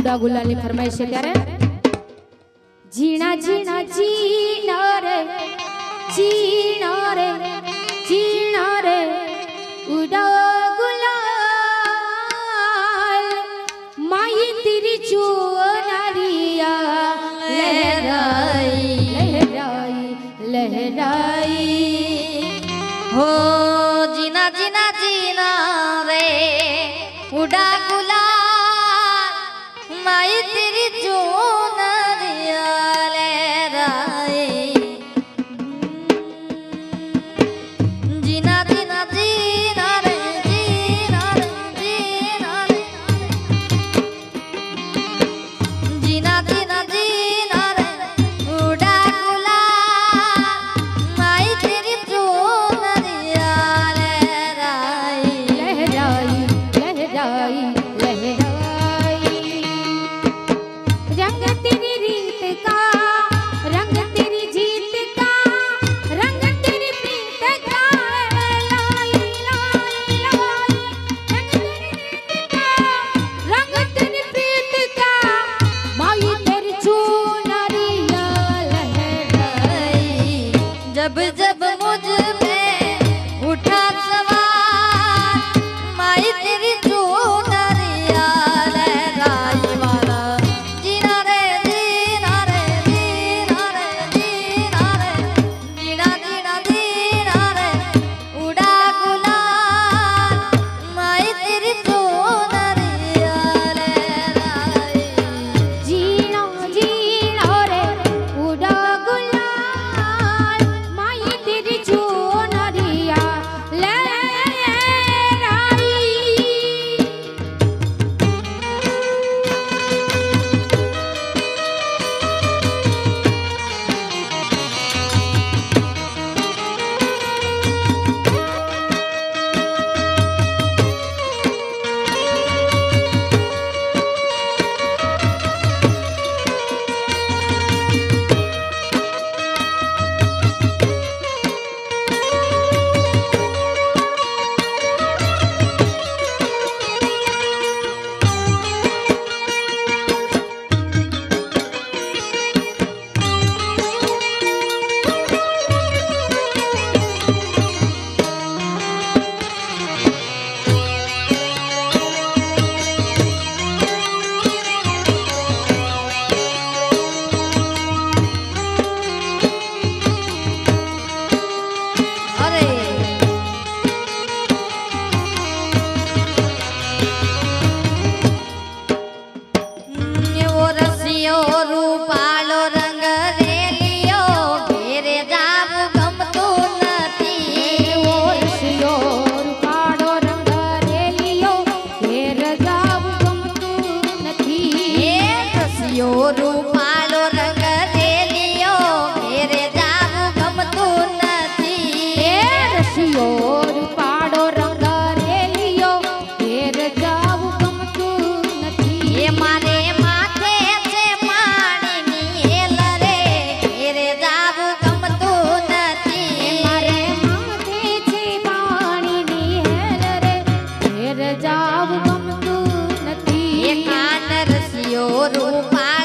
ઉડા ગુલાલની ફરમાઈશ છે ત્યારે ઝીણા ઝીણા ઝીણા રે ઝીણા રે ઝીણા રે ઉડા ગુલાલ માઈ તેરી ચોનરિયા લહેરાઈ લહેરાઈ લહેરાઈ हो जीना जीना जीना रे उड़ा गुलाल माई तेरी चोनरिया लहराए जीना जीना जीना रे जीना रे जीना रे जीना जीना जीना रे उड़ा गुलाल माई तेरी जब जब मुझ में उठा सवार माई तेरी चोनरिया लहराई वाला जीना रे जीना रे जीना रे जीना रे जीना जीना जीना रे उड़ा गुलाल माई तेरी चोनरिया लहराई जीना जीना रे उड़ा गुलाल माई तेरी चोनरिया लहराई रूपालो रंग रेलियो घेरे जाऊ गमતું નથી એ રશિયો રૂપાળો રંગ રેલિયો ઘેર જાવું ગમતું નથી એ મારે માથે છે પાણીની હેલ રે ઘેરે જાવું ગમતું નથી મારે માથે છે પાણીની હેલ રે ઘેર જાવું ગમતું નથી એ કાન રસિયો રૂપા